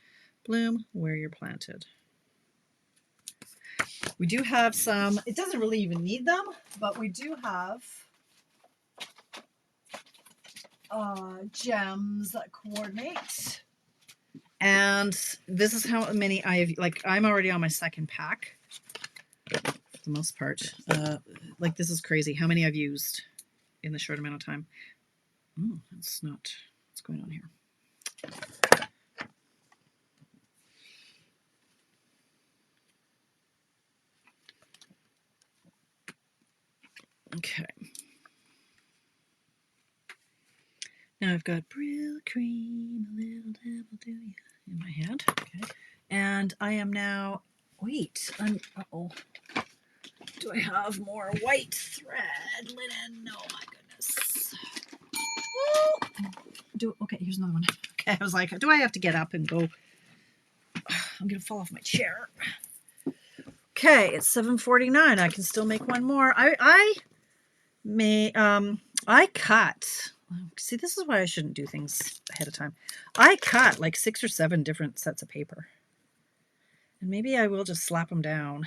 Bloom where you're planted. We do have some, it doesn't really even need them, but we do have gems that coordinate. And this is how many I have, like I'm already on my second pack for the most part. Like this is crazy how many I've used in the short amount of time. Oh, that's not what's going on here. Okay. Now I've got Brill cream, a little dabble do ya in my hand. Okay. And I am now, wait, uh-oh. Do I have more white thread linen? Oh my goodness. Okay, here's another one. Okay, I was like, do I have to get up and go I'm going to fall off my chair. Okay, it's 7:49. I can still make one more. I cut. See, this is why I shouldn't do things ahead of time. I cut like 6 or 7 different sets of paper. And maybe I will just slap them down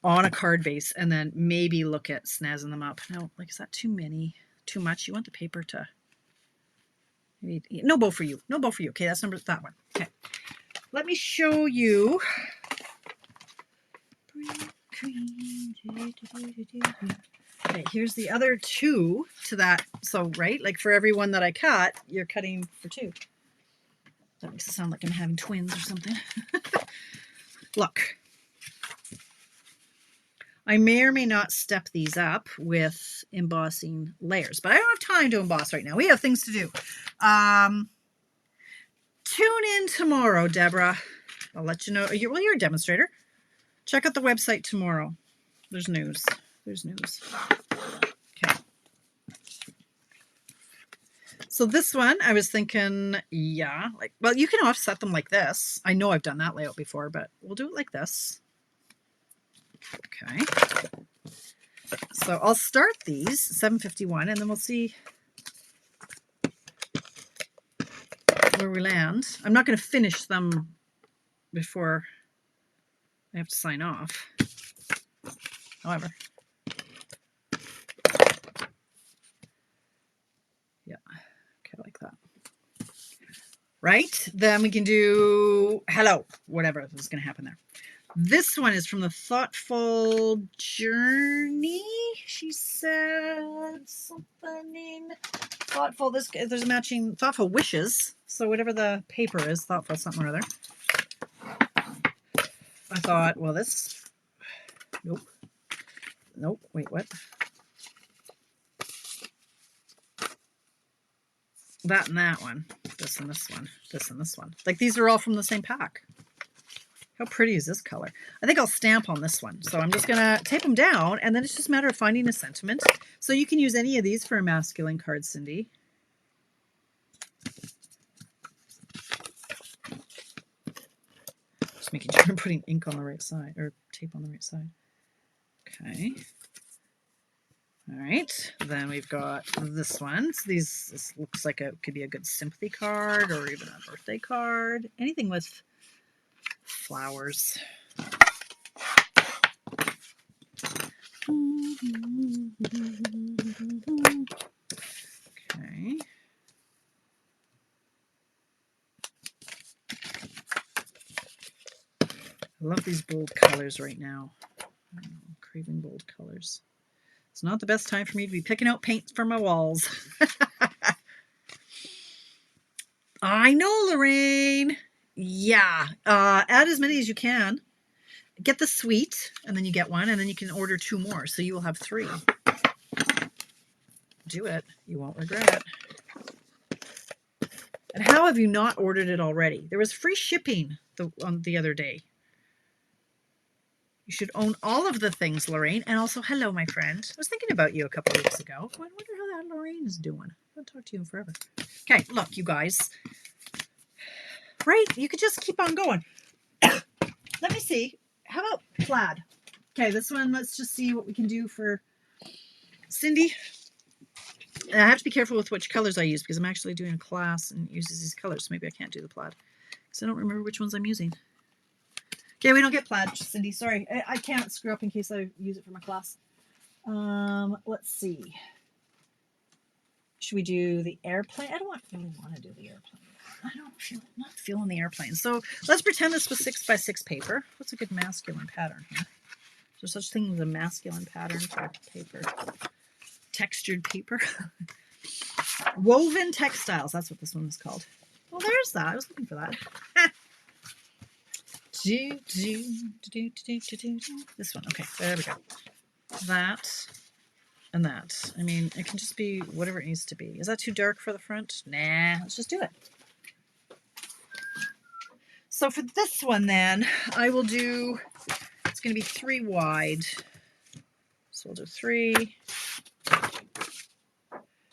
on a card base and then maybe look at snazzing them up. No, like, is that too many? Too much? You want the paper to... No bow for you. No bow for you. Okay, that's that one. Okay. Let me show you. Okay, here's the other 2 to that. So, right, like for every one that I cut, you're cutting for 2. That makes it sound like I'm having twins or something. Look. I may or may not step these up with embossing layers, but I don't have time to emboss right now. We have things to do. Tune in tomorrow, Deborah. I'll let you know. You're a demonstrator. Check out the website tomorrow. There's news. There's news. Okay. So this one, I was thinking, yeah, like, well, you can offset them like this. I know I've done that layout before, but we'll do it like this. Okay. So I'll start these 7:51, and then we'll see where we land. I'm not going to finish them before I have to sign off. However, yeah, okay, like that. Right? Then we can do hello, whatever is going to happen there. This one is from the Thoughtful Journey. She said something in thoughtful. There's a matching Thoughtful Wishes. So whatever the paper is, thoughtful something or other. I thought, well, this. Nope. Nope. Wait, what? That and that one. This and this one. This and this one. Like, these are all from the same pack. How pretty is this color? I think I'll stamp on this one. So I'm just going to tape them down, and then it's just a matter of finding a sentiment. So you can use any of these for a masculine card, Cindy. Just making sure I'm putting ink on the right side, or tape on the right side. Okay. All right. Then we've got this one. So this looks like it could be a good sympathy card or even a birthday card. Anything with flowers. Okay. I love these bold colors right now. I'm craving bold colors. It's not the best time for me to be picking out paint for my walls. I know, Lorraine. Yeah. Add as many as you can. Get the suite, and then you get one, and then you can order 2 more. So you will have 3. Do it. You won't regret it. And how have you not ordered it already? There was free shipping on the other day. You should own all of the things, Lorraine. And also, hello, my friend. I was thinking about you a couple of weeks ago. I wonder how that Lorraine is doing. I haven't talked to you in forever. Okay, look, you guys. Right? You could just keep on going. Let me see. How about plaid? Okay, this one, let's just see what we can do for Cindy. And I have to be careful with which colors I use because I'm actually doing a class and it uses these colors. So maybe I can't do the plaid because I don't remember which ones I'm using. Okay, we don't get plaid, Cindy. Sorry. I can't screw up in case I use it for my class. Let's see. Should we do the airplane? I don't really want to do the airplane. I don't feel not feeling the airplane. So let's pretend this was 6x6 paper. What's a good masculine pattern here? Is there such thing as a masculine pattern for paper? Textured paper. Woven textiles. That's what this one is called. Well, there's that. I was looking for that. This one. Okay, there we go. That and that. I mean, it can just be whatever it needs to be. Is that too dark for the front? Nah, let's just do it. So for this one then, I will do, it's going to be 3 wide. So we'll do 3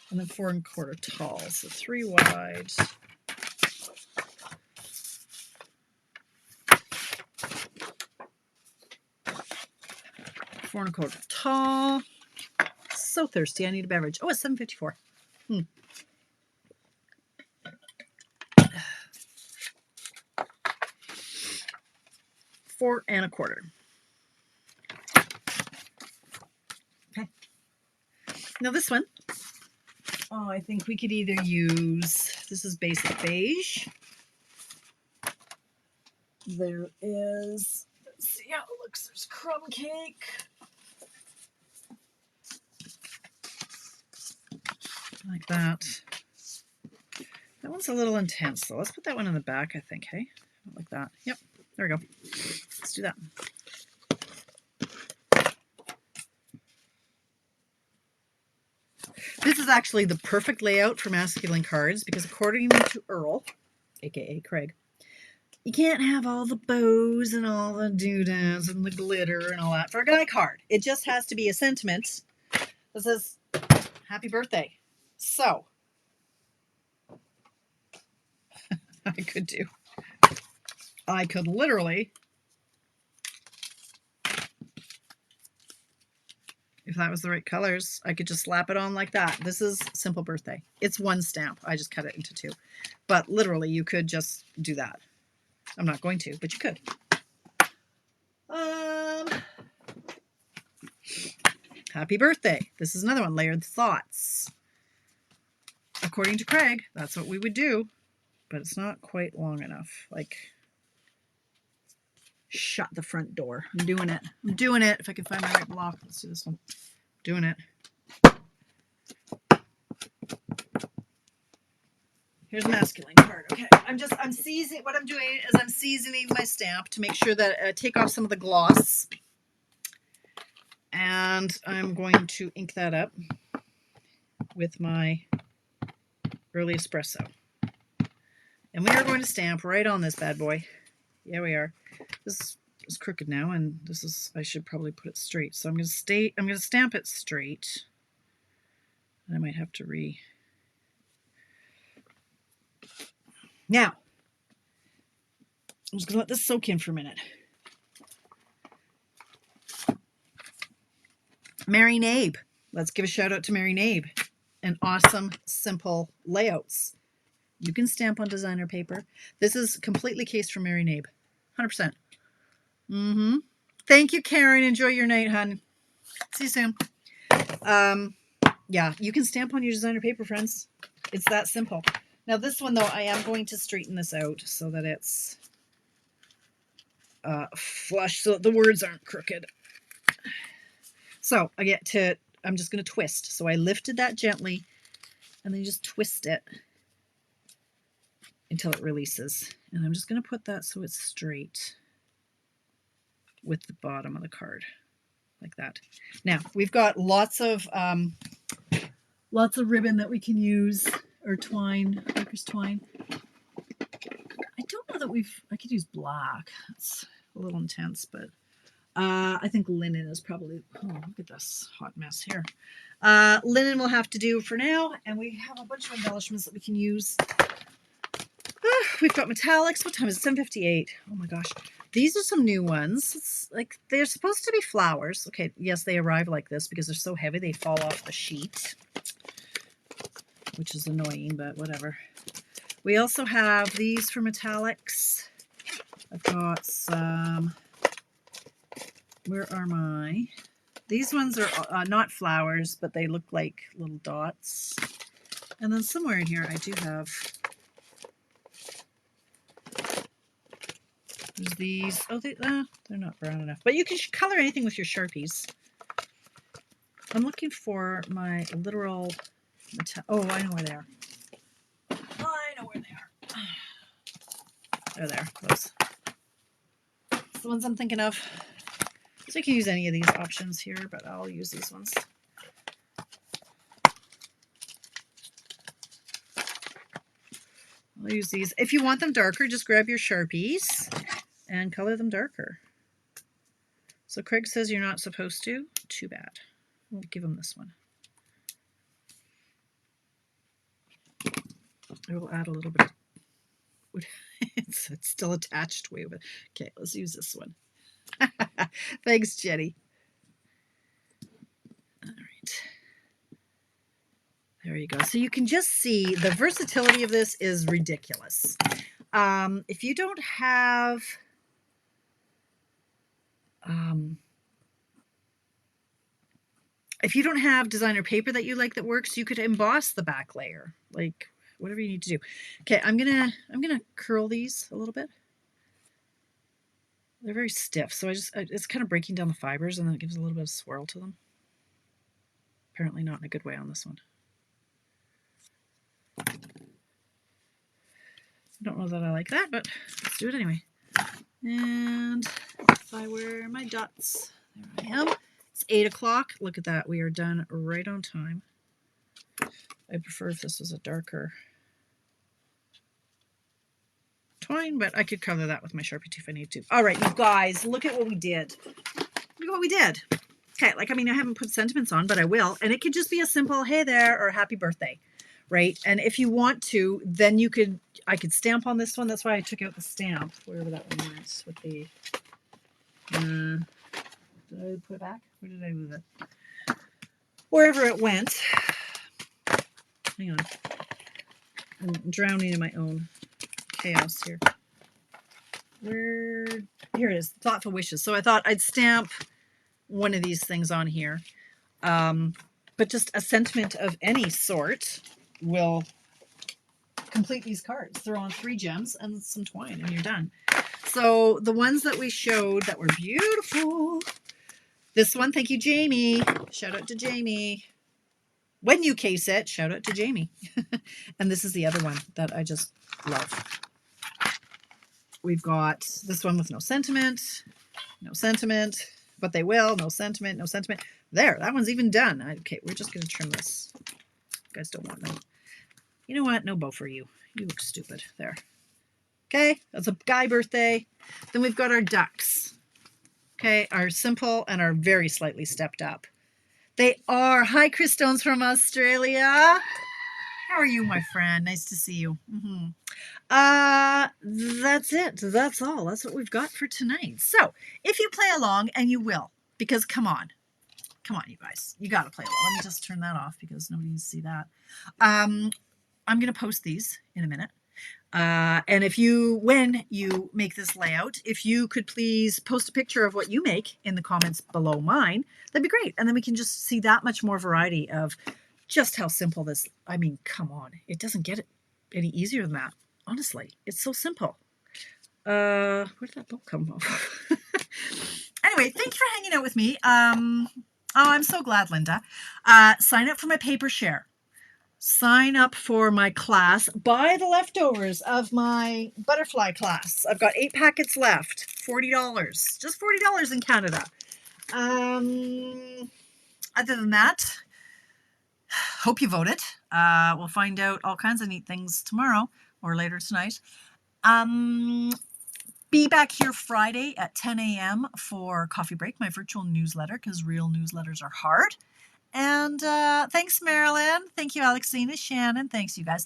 and then 4 1/4 tall. So 3 wide. 4 1/4 tall. So thirsty. I need a beverage. Oh, it's 7:54. 4 1/4. Okay. Now this one, oh, I think we could either use, this is basic beige. There is, let's see how it looks. There's crumb cake. Like that. That one's a little intense, though. Let's put that one in the back, I think, hey? Like that. Yep, there we go. Let's do that. This is actually the perfect layout for masculine cards because according to Earl, aka Craig, you can't have all the bows and all the doodads and the glitter and all that for a guy card. It just has to be a sentiment that says, happy birthday. So, I could literally, if that was the right colors, I could just slap it on like that. This is simple birthday. It's one stamp. I just cut it into 2. But literally, you could just do that. I'm not going to, but you could. Happy birthday. This is another one, layered thoughts. According to Craig, that's what we would do, but it's not quite long enough. Like, shut the front door. I'm doing it. I'm doing it. If I can find my right block, let's do this one. Doing it. Here's a masculine card. Okay, I'm seasoning. What I'm doing is I'm seasoning my stamp to make sure that I take off some of the gloss. And I'm going to ink that up with my early espresso. And we are going to stamp right on this bad boy. Yeah, we are. This is crooked now, and this is, I should probably put it straight. So I'm going to stamp it straight. And I might have to Now, I'm just going to let this soak in for a minute. Mary Nabe. Let's give a shout out to Mary Nabe. And awesome, simple layouts. You can stamp on designer paper. This is completely cased from Mary Nabe. 100%. Thank you, Karen. Enjoy your night, hon. See you soon. Yeah, you can stamp on your designer paper, friends. It's that simple. Now this one, though, I am going to straighten this out so that it's flush, so that the words aren't crooked. So I'm just going to twist. So I lifted that gently and then you just twist it until it releases. And I'm just going to put that so it's straight with the bottom of the card, like that. Now we've got lots of ribbon that we can use, or twine, Baker's twine. I don't know that I could use black. It's a little intense, but I think linen is probably, oh, look at this hot mess here. Linen will have to do for now, and we have a bunch of embellishments that we can use. We've got metallics. What time is it? 7:58. Oh my gosh. These are some new ones. It's like, they're supposed to be flowers. Okay, yes, they arrive like this because they're so heavy they fall off the sheet, which is annoying, but whatever. We also have these for metallics. I've got some, where are my, these ones are not flowers, but they look like little dots. And then somewhere in here I do have, there's these, oh, they're not brown enough, but you can color anything with your Sharpies. I'm looking for my literal, oh, I know where they are. I know where they are. They're there, those. That's the ones I'm thinking of. So you can use any of these options here, but I'll use these ones. I'll use these. If you want them darker, just grab your Sharpies and color them darker. So Craig says you're not supposed to. Too bad. We'll give him this one. I will add a little bit of, it's still attached way over. Okay, let's use this one. Thanks, Jenny. There you go. So you can just see the versatility of this is ridiculous. If you don't have designer paper that you like that works, you could emboss the back layer, like whatever you need to do. Okay, I'm gonna curl these a little bit. They're very stiff, so it's kind of breaking down the fibers, and then it gives a little bit of swirl to them. Apparently not in a good way on this one. I don't know that I like that, but let's do it anyway. And if I wear my dots, there I am. It's 8 o'clock. Look at that. We are done right on time. I'd prefer if this was a darker twine, but I could color that with my Sharpie too if I need to. All right, you guys, look at what we did. Look at what we did. Okay, like, I mean, I haven't put sentiments on, but I will. And it could just be a simple, hey there, or happy birthday, right? And if you want to, then I could stamp on this one. That's why I took out the stamp, wherever that one went with the, did I put it back? Where did I move it? Wherever it went. Hang on. I'm drowning in my own chaos here. Here it is, thoughtful wishes. So I thought I'd stamp one of these things on here. But just a sentiment of any sort will complete these cards. Throw on 3 gems and some twine and you're done. So the ones that we showed that were beautiful. This one, thank you, Jamie. Shout out to Jamie. When you case it, shout out to Jamie. And this is the other one that I just love. We've got this one with no sentiment, but they will, no sentiment, no sentiment. There, that one's even done. Okay, we're just going to trim this. You guys don't want no. You know what? No bow for you. You look stupid. There. Okay, that's a guy birthday. Then we've got our ducks. Okay, our simple and our very slightly stepped up. They are. Hi, Chris Stones from Australia. How are you, my friend? Nice to see you. That's it. That's all. That's what we've got for tonight. So if you play along, and you will, because come on, you guys, you got to play along. Let me just turn that off because nobody needs to see that. I'm going to post these in a minute. And when you make this layout, if you could please post a picture of what you make in the comments below mine, that'd be great. And then we can just see that much more variety of just how simple this, I mean, come on, it doesn't get any easier than that. Honestly, it's so simple. Where did that book come from? Anyway, thank you for hanging out with me. Oh, I'm so glad, Linda. Sign up for my paper share. Sign up for my class. Buy the leftovers of my butterfly class. I've got 8 packets left. $40. Just $40 in Canada. Other than that, hope you voted. We'll find out all kinds of neat things tomorrow or later tonight. Be back here Friday at 10 a.m. for Coffee Break, my virtual newsletter, because real newsletters are hard. And thanks, Marilyn. Thank you, Alexina, Shannon. Thanks, you guys.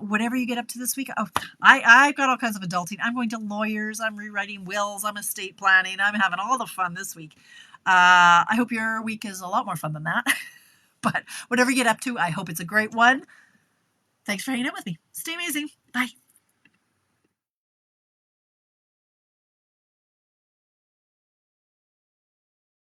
Whatever you get up to this week. Oh, I've got all kinds of adulting. I'm going to lawyers. I'm rewriting wills. I'm estate planning. I'm having all the fun this week. I hope your week is a lot more fun than that. But whatever you get up to, I hope it's a great one. Thanks for hanging out with me. Stay amazing. Bye.